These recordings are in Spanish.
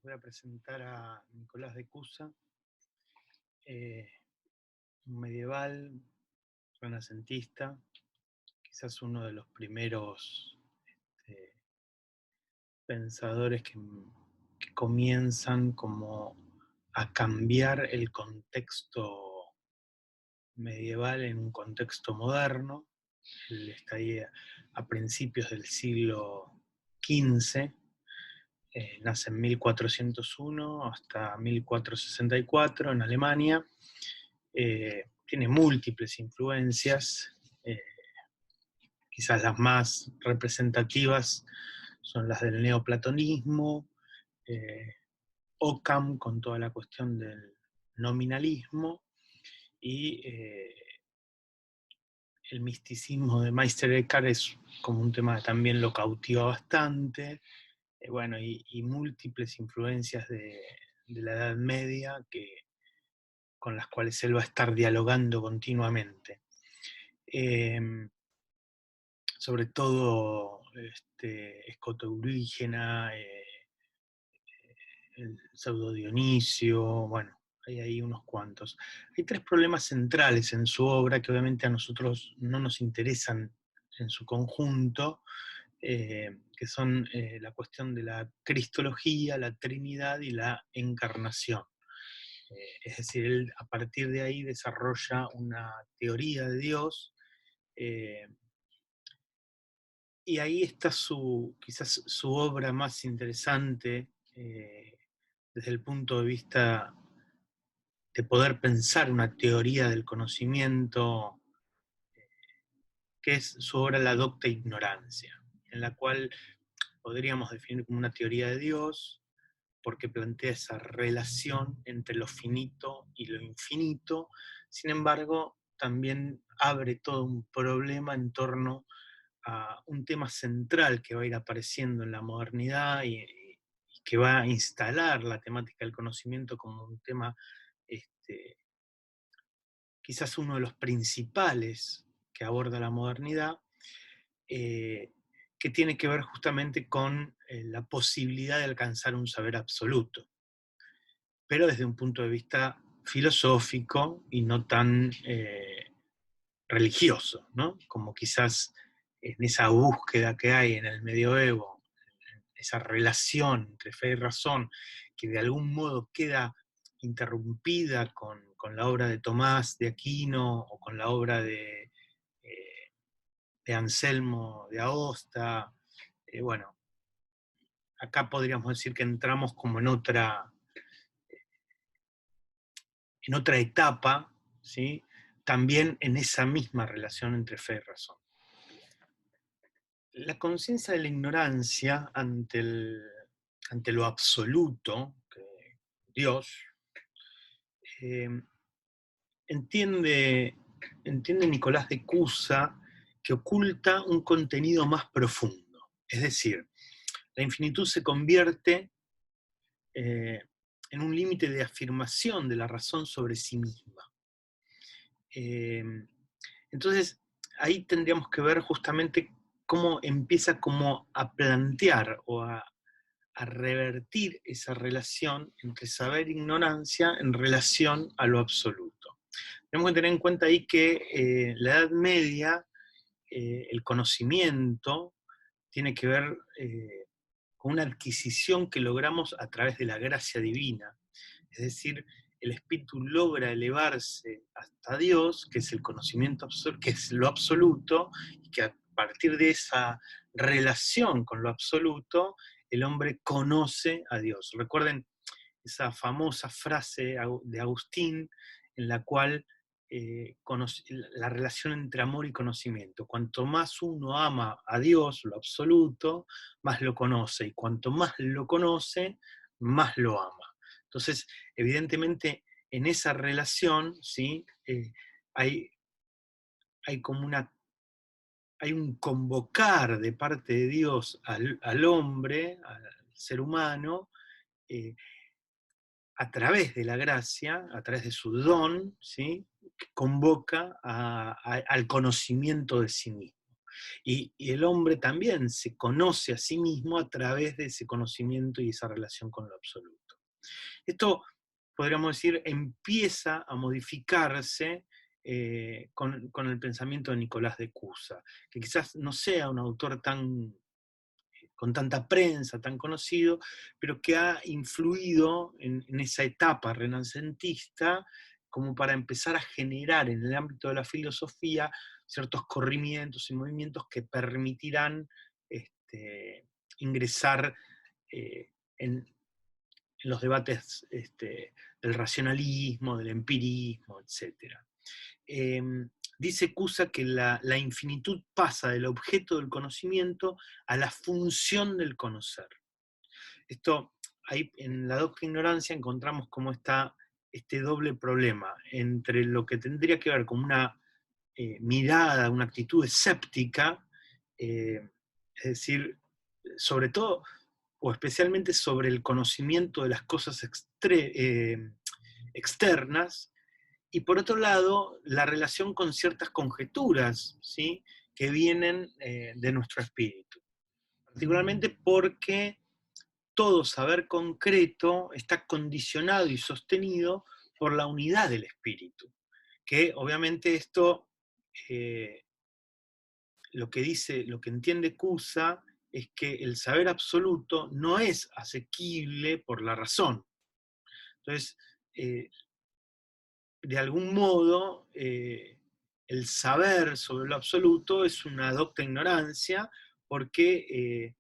Voy a presentar a Nicolás de Cusa, eh, un medieval, renacentista, quizás uno de los primeros eh, pensadores que comienzan como a cambiar el contexto medieval en un contexto moderno. Él está ahí a principios del siglo XV. Nace en 1401 hasta 1464 en Alemania. Tiene múltiples influencias, quizás las más representativas son las del neoplatonismo, eh, Occam con toda la cuestión del nominalismo y el misticismo de Meister Eckhart es como un tema que también lo cautiva bastante. Bueno, y múltiples influencias de la Edad Media con las cuales él va a estar dialogando continuamente. Sobre todo Escoto Eurígena, el Pseudo Dionisio, bueno, hay ahí unos cuantos. Hay tres problemas centrales en su obra que obviamente a nosotros no nos interesan en su conjunto, que son la cuestión de la cristología, la Trinidad y la encarnación. Es decir, él a partir de ahí desarrolla una teoría de Dios, eh, y ahí está quizás su obra más interesante, desde el punto de vista de poder pensar una teoría del conocimiento, que es su obra La Docta Ignorancia, en la cual podríamos definir como una teoría de Dios, porque plantea esa relación entre lo finito y lo infinito. Sin embargo, también abre todo un problema en torno a un tema central que va a ir apareciendo en la modernidad y que va a instalar la temática del conocimiento como un tema, este, quizás uno de los principales que aborda la modernidad, eh, que tiene que ver justamente con la posibilidad de alcanzar un saber absoluto, pero desde un punto de vista filosófico y no tan religioso, ¿no? Como quizás en esa búsqueda que hay en el medioevo, esa relación entre fe y razón, que de algún modo queda interrumpida con la obra de Tomás de Aquino o con la obra de Anselmo de Aosta. Bueno, acá podríamos decir que entramos como en otra etapa, ¿sí? También en esa misma relación entre fe y razón. La conciencia de la ignorancia ante lo absoluto, que Dios, eh, entiende, entiende Nicolás de Cusa que oculta un contenido más profundo. Es decir, la infinitud se convierte eh, en un límite de afirmación de la razón sobre sí misma. Eh, entonces, ahí tendríamos que ver justamente cómo empieza como a plantear o a revertir esa relación entre saber e ignorancia en relación a lo absoluto. Tenemos que tener en cuenta ahí que la Edad Media, el conocimiento, tiene que ver con una adquisición que logramos a través de la gracia divina. Es decir, el espíritu logra elevarse hasta Dios, que es el conocimiento absoluto, que es lo absoluto, y que a partir de esa relación con lo absoluto, el hombre conoce a Dios. Recuerden esa famosa frase de Agustín en la cual la relación entre amor y conocimiento. Cuanto más uno ama a Dios, lo absoluto, más lo conoce, y cuanto más lo conoce, más lo ama. Entonces, evidentemente, en esa relación, ¿sí? Hay, hay como hay un convocar de parte de Dios al hombre, al ser humano, eh, a través de la gracia, a través de su don, ¿sí? Que convoca al conocimiento de sí mismo. Y el hombre también se conoce a sí mismo a través de ese conocimiento y esa relación con lo absoluto. Esto, podríamos decir, empieza a modificarse con el pensamiento de Nicolás de Cusa, que quizás no sea un autor con tanta prensa, tan conocido, pero que ha influido en esa etapa renacentista como para empezar a generar en el ámbito de la filosofía ciertos corrimientos y movimientos que permitirán ingresar en los debates del racionalismo, del empirismo, etc. Eh, Dice Cusa que la infinitud pasa del objeto del conocimiento a la función del conocer. Esto, ahí en la doctrina de ignorancia encontramos cómo está este doble problema entre lo que tendría que ver con una mirada, una actitud escéptica, es decir, sobre todo o especialmente sobre el conocimiento de las cosas externas, y por otro lado, la relación con ciertas conjeturas, ¿sí?, que vienen de nuestro espíritu. Particularmente porque todo saber concreto está condicionado y sostenido por la unidad del espíritu, que obviamente esto, eh, lo que dice, lo que entiende Cusa, es que el saber absoluto no es asequible por la razón. Entonces, de algún modo, el saber sobre lo absoluto es una docta ignorancia, porque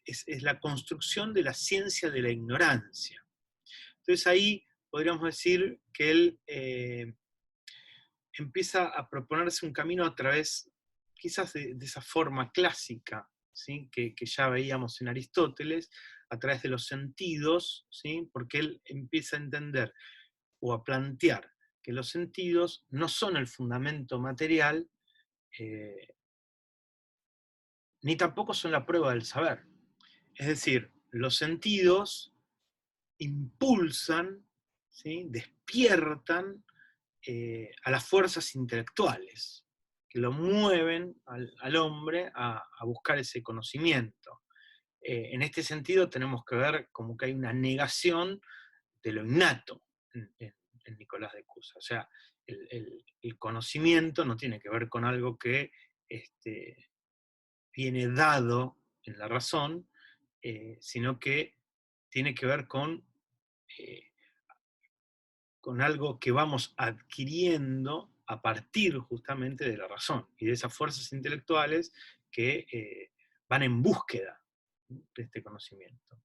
es la construcción de la ciencia de la ignorancia. Entonces ahí podríamos decir que él empieza a proponerse un camino a través, quizás de esa forma clásica, ¿sí?, que ya veíamos en Aristóteles, a través de los sentidos, ¿sí?, porque él empieza a entender o a plantear que los sentidos no son el fundamento material, eh, ni tampoco son la prueba del saber. Es decir, los sentidos impulsan, ¿sí?, despiertan a las fuerzas intelectuales, que lo mueven al hombre a buscar ese conocimiento. En este sentido tenemos que ver como que hay una negación de lo innato en Nicolás de Cusa. O sea, el conocimiento no tiene que ver con algo que viene dado en la razón, sino que tiene que ver eh, con algo que vamos adquiriendo a partir justamente de la razón y de esas fuerzas intelectuales que van en búsqueda de este conocimiento.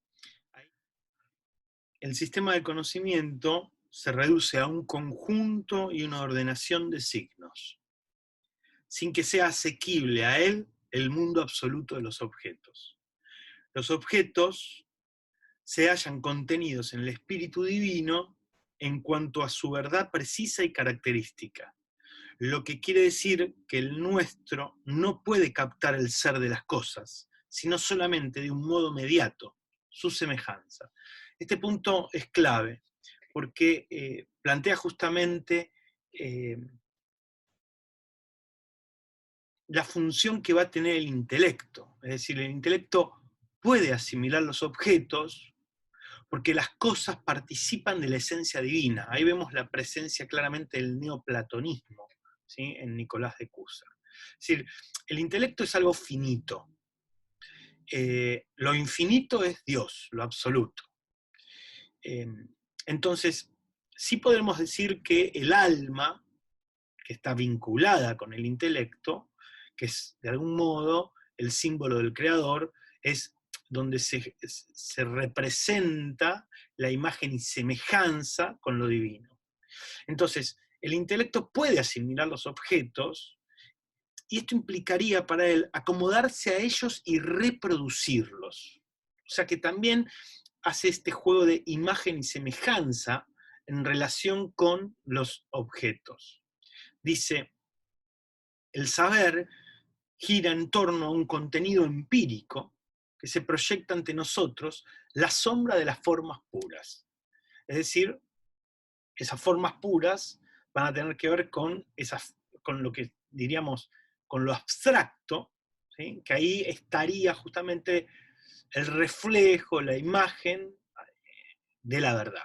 El sistema de conocimiento se reduce a un conjunto y una ordenación de signos, sin que sea asequible a él el mundo absoluto de los objetos. Los objetos se hallan contenidos en el Espíritu Divino en cuanto a su verdad precisa y característica, lo que quiere decir que el nuestro no puede captar el ser de las cosas, sino solamente de un modo mediato, su semejanza. Este punto es clave, porque plantea justamente la función que va a tener el intelecto. Es decir, el intelecto puede asimilar los objetos, porque las cosas participan de la esencia divina. Ahí vemos la presencia claramente del neoplatonismo, ¿sí?, en Nicolás de Cusa. Es decir, el intelecto es algo finito. Lo infinito es Dios, lo absoluto. Entonces, sí podemos decir que el alma, que está vinculada con el intelecto, que es de algún modo el símbolo del creador, es donde se representa la imagen y semejanza con lo divino. Entonces, el intelecto puede asimilar los objetos, y esto implicaría para él acomodarse a ellos y reproducirlos. O sea que también hace este juego de imagen y semejanza en relación con los objetos. Dice, el saber gira en torno a un contenido empírico que se proyecta ante nosotros la sombra de las formas puras. Es decir, esas formas puras van a tener que ver con lo que diríamos, con lo abstracto, ¿sí? Que ahí estaría justamente el reflejo, la imagen de la verdad.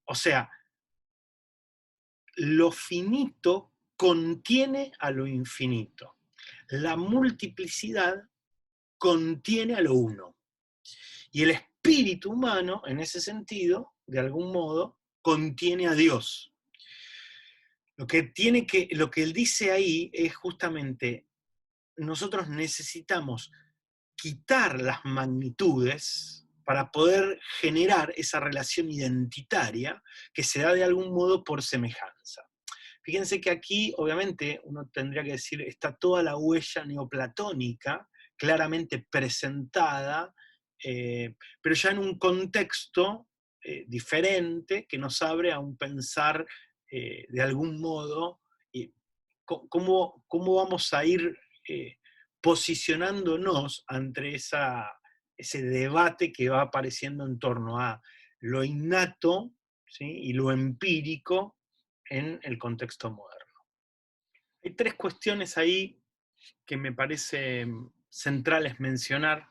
O sea, lo finito contiene a lo infinito. La multiplicidad contiene a lo uno. Y el espíritu humano, en ese sentido, de algún modo, contiene a Dios. Lo que él dice ahí es justamente, nosotros necesitamos quitar las magnitudes para poder generar esa relación identitaria que se da de algún modo por semejanza. Fíjense que aquí, obviamente, uno tendría que decir, está toda la huella neoplatónica claramente presentada, pero ya en un contexto diferente que nos abre a un pensar de algún modo cómo vamos a ir posicionándonos ante ese debate que va apareciendo en torno a lo innato, ¿sí? Y lo empírico en el contexto moderno. Hay tres cuestiones ahí que me parece centrales mencionar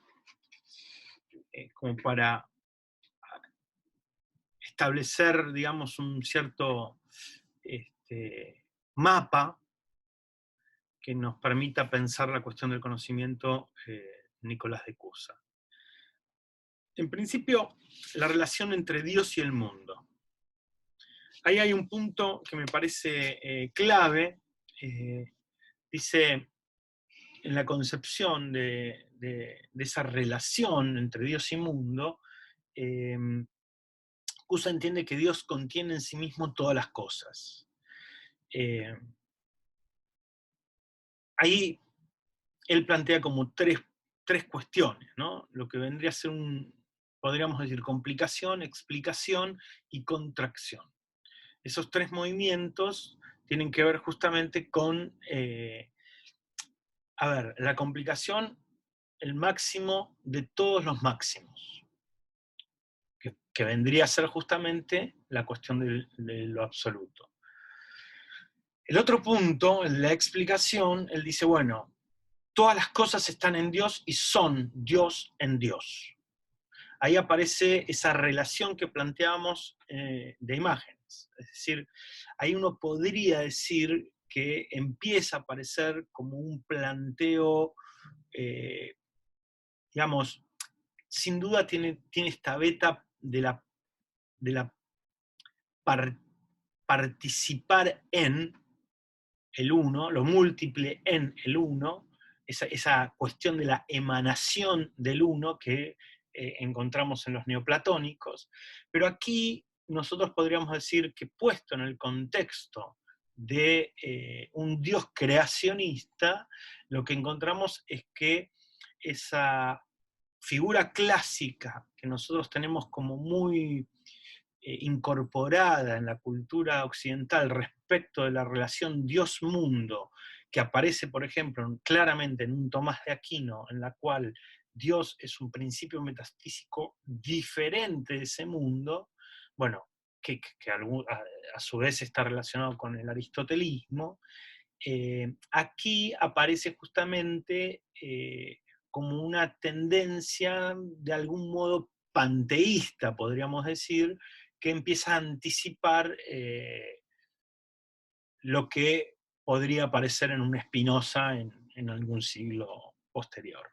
como para establecer, digamos, un cierto mapa que nos permita pensar la cuestión del conocimiento Nicolás de Cusa. En principio, la relación entre Dios y el mundo. Ahí hay un punto que me parece clave. Dice, en la concepción de esa relación entre Dios y mundo, Cusa entiende que Dios contiene en sí mismo todas las cosas. Ahí él plantea como tres cuestiones, ¿no? Lo que vendría a ser podríamos decir, complicación, explicación y contracción. Esos tres movimientos tienen que ver justamente con, la complicación, el máximo de todos los máximos, que vendría a ser justamente la cuestión de lo absoluto. El otro punto, la explicación, él dice, bueno, todas las cosas están en Dios y son Dios en Dios. Ahí aparece esa relación que planteábamos de imágenes. Es decir, ahí uno podría decir que empieza a aparecer como un planteo, digamos, sin duda tiene esta beta de la participar en el uno, lo múltiple en el uno, esa cuestión de la emanación del uno que encontramos en los neoplatónicos, pero aquí nosotros podríamos decir que puesto en el contexto de un Dios creacionista, lo que encontramos es que esa figura clásica que nosotros tenemos como muy incorporada en la cultura occidental respecto de la relación Dios-mundo, que aparece, por ejemplo, claramente en un Tomás de Aquino, en la cual Dios es un principio metafísico diferente de ese mundo, bueno, que a su vez está relacionado con el aristotelismo, aquí aparece justamente como una tendencia de algún modo panteísta, podríamos decir, que empieza a anticipar lo que podría aparecer en un Spinoza en algún siglo posterior.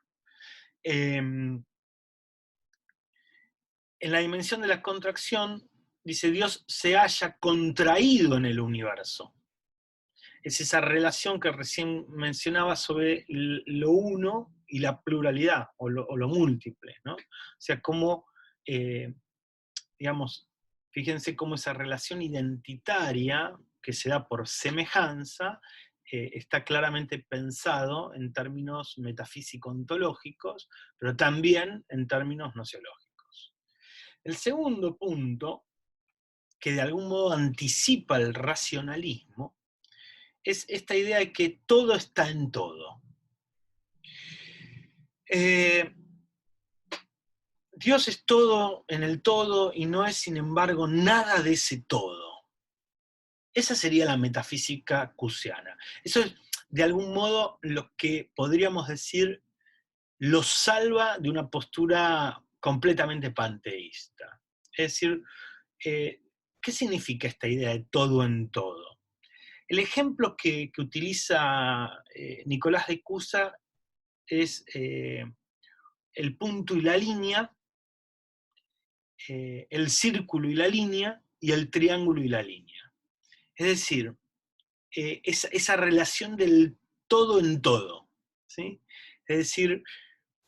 En la dimensión de la contracción, dice, Dios se haya contraído en el universo. Es esa relación que recién mencionaba sobre lo uno y la pluralidad, o lo múltiple, ¿no? O sea, cómo, digamos, fíjense cómo esa relación identitaria que se da por semejanza está claramente pensado en términos metafísico-ontológicos, pero también en términos nociológicos. El segundo punto, que de algún modo anticipa el racionalismo, es esta idea de que todo está en todo. Dios es todo en el todo y no es, sin embargo, nada de ese todo. Esa sería la metafísica cusiana. Eso es, de algún modo lo que podríamos decir lo salva de una postura completamente panteísta. Es decir, ¿qué significa esta idea de todo en todo? El ejemplo que utiliza Nicolás de Cusa es el punto y la línea, el círculo y la línea, y el triángulo y la línea. Es decir, esa relación del todo en todo, ¿sí? Es decir,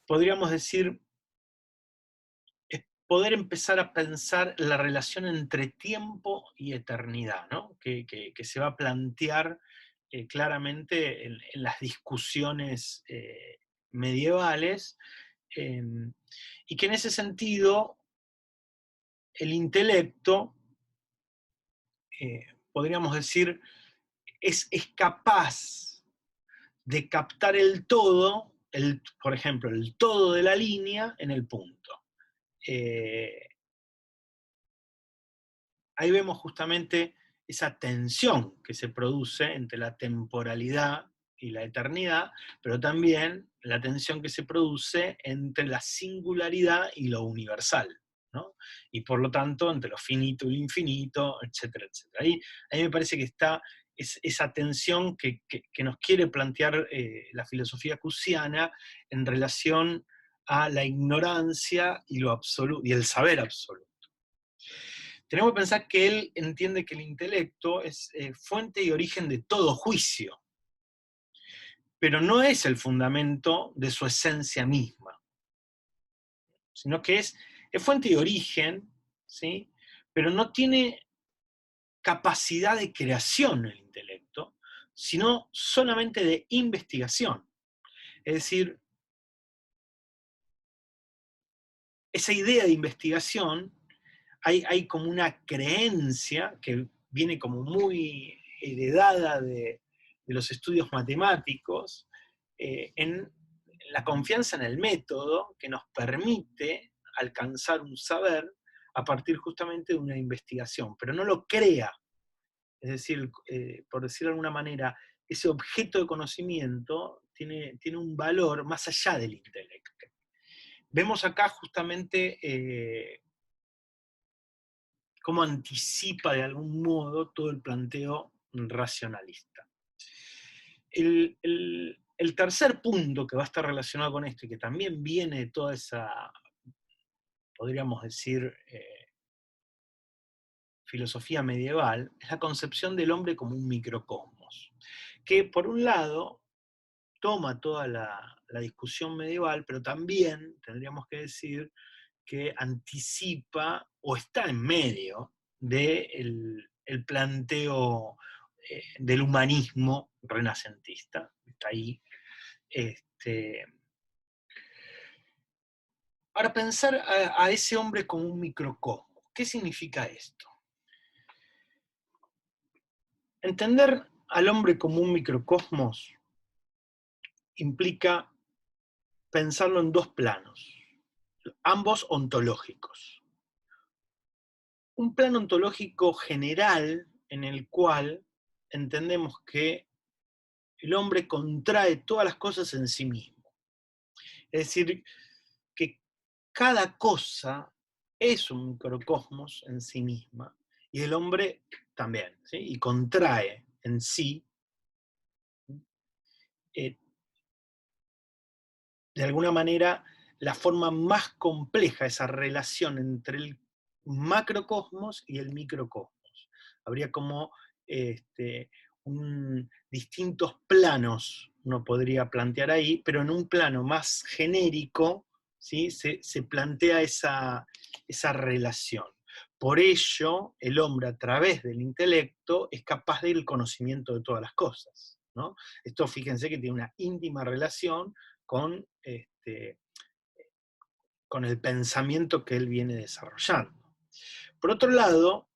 podríamos decir, es poder empezar a pensar la relación entre tiempo y eternidad, ¿no? Que se va a plantear claramente en las discusiones medievales, y que en ese sentido el intelecto, podríamos decir, es capaz de captar el todo, por ejemplo, el todo de la línea en el punto. Ahí vemos justamente esa tensión que se produce entre la temporalidad y la eternidad, pero también la tensión que se produce entre la singularidad y lo universal, ¿no? Y por lo tanto entre lo finito y lo infinito, etcétera, etcétera. Ahí me parece que está esa tensión que nos quiere plantear la filosofía cusiana en relación a la ignorancia y lo absoluto, y el saber absoluto. Tenemos que pensar que él entiende que el intelecto es fuente y origen de todo juicio, pero no es el fundamento de su esencia misma, sino que es fuente y origen, ¿sí? Pero no tiene capacidad de creación el intelecto, sino solamente de investigación. Es decir, esa idea de investigación, hay como una creencia que viene como muy heredada de los estudios matemáticos, en la confianza en el método que nos permite alcanzar un saber a partir justamente de una investigación, pero no lo crea. Es decir, por decirlo de alguna manera, ese objeto de conocimiento tiene un valor más allá del intelecto. Vemos acá justamente cómo anticipa de algún modo todo el planteo racionalista. El tercer punto que va a estar relacionado con esto y que también viene de toda esa, podríamos decir, filosofía medieval, es la concepción del hombre como un microcosmos, que por un lado toma toda la discusión medieval, pero también tendríamos que decir que anticipa o está en medio del el planteo del humanismo renacentista. Está ahí. Ahora, pensar a ese hombre como un microcosmos, ¿qué significa esto? Entender al hombre como un microcosmos implica pensarlo en dos planos, ambos ontológicos. Un plano ontológico general en el cual entendemos que el hombre contrae todas las cosas en sí mismo. Es decir, que cada cosa es un microcosmos en sí misma, y el hombre también, ¿sí? Y contrae en sí, eh, de alguna manera, la forma más compleja, esa relación entre el macrocosmos y el microcosmos. Habría como distintos planos, uno podría plantear ahí, pero en un plano más genérico, ¿sí? se plantea esa relación. Por ello, el hombre a través del intelecto es capaz del conocimiento de todas las cosas, ¿no? Esto, fíjense que tiene una íntima relación con con el pensamiento que él viene desarrollando. Por otro lado,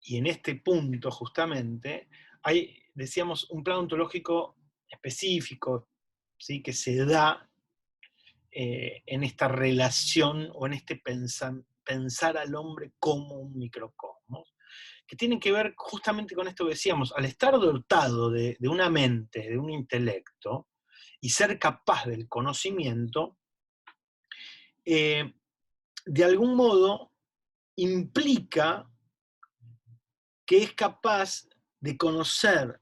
y en este punto justamente, hay, decíamos, un plano ontológico específico, ¿sí? Que se da en esta relación o en este pensar al hombre como un microcosmos, que tienen que ver justamente con esto que decíamos, al estar dotado de una mente, de un intelecto, y ser capaz del conocimiento, de algún modo implica que es capaz de conocer,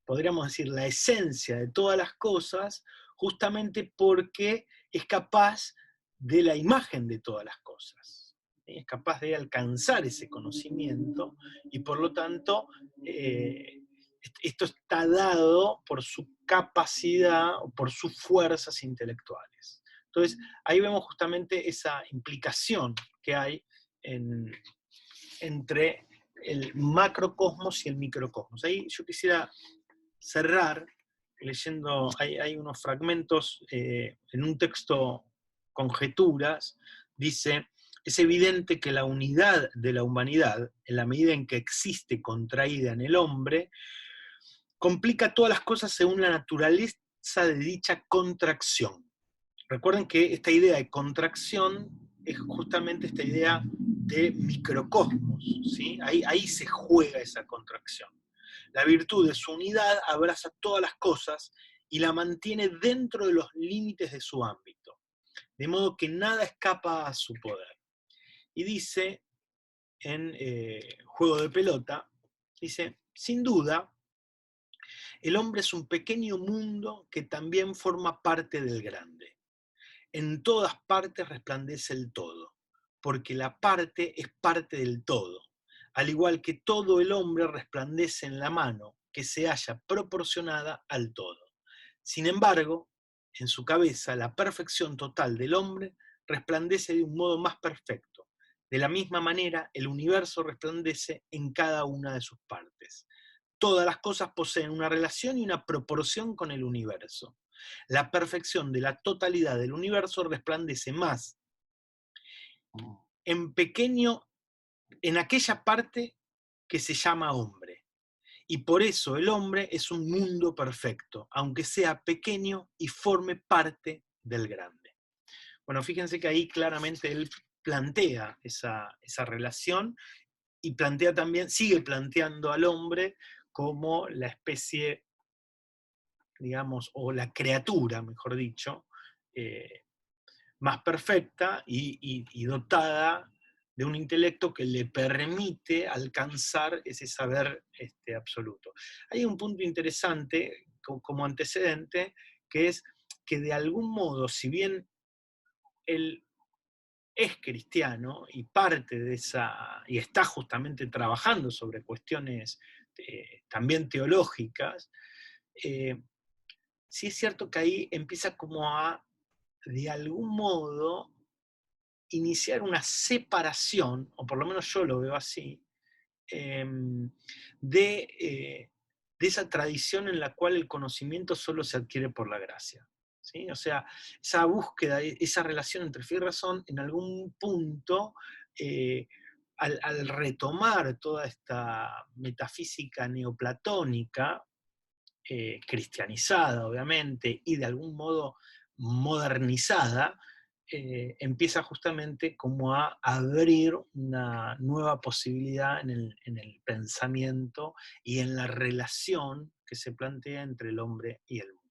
podríamos decir, la esencia de todas las cosas, justamente porque es capaz de la imagen de todas las cosas. Es capaz de alcanzar ese conocimiento y por lo tanto esto está dado por su capacidad o por sus fuerzas intelectuales. Entonces ahí vemos justamente esa implicación que hay entre el macrocosmos y el microcosmos. Ahí yo quisiera cerrar leyendo, hay unos fragmentos en un texto Conjeturas, dice: es evidente que la unidad de la humanidad, en la medida en que existe contraída en el hombre, complica todas las cosas según la naturaleza de dicha contracción. Recuerden que esta idea de contracción es justamente esta idea de microcosmos, ¿sí? Ahí se juega esa contracción. La virtud de su unidad abraza todas las cosas y la mantiene dentro de los límites de su ámbito, de modo que nada escapa a su poder. Y dice en Juego de Pelota, dice: sin duda, el hombre es un pequeño mundo que también forma parte del grande. En todas partes resplandece el todo, porque la parte es parte del todo, al igual que todo el hombre resplandece en la mano que se halla proporcionada al todo. Sin embargo, en su cabeza, la perfección total del hombre resplandece de un modo más perfecto. De la misma manera, el universo resplandece en cada una de sus partes. Todas las cosas poseen una relación y una proporción con el universo. La perfección de la totalidad del universo resplandece más en pequeño, en aquella parte que se llama hombre. Y por eso el hombre es un mundo perfecto, aunque sea pequeño y forme parte del grande. Bueno, fíjense que ahí claramente él plantea esa relación y plantea también, sigue planteando al hombre como la especie, digamos, o la criatura, mejor dicho, más perfecta y dotada de un intelecto que le permite alcanzar ese saber absoluto. Hay un punto interesante como antecedente, que es que de algún modo, si bien él es cristiano y parte de esa, y está justamente trabajando sobre cuestiones también teológicas, sí es cierto que ahí empieza como a, de algún modo, iniciar una separación, o por lo menos yo lo veo así, de esa tradición en la cual el conocimiento solo se adquiere por la gracia. ¿Sí? O sea, esa búsqueda, esa relación entre fe y razón, en algún punto, al retomar toda esta metafísica neoplatónica, cristianizada obviamente, y de algún modo modernizada, empieza justamente como a abrir una nueva posibilidad en el pensamiento y en la relación que se plantea entre el hombre y el mundo.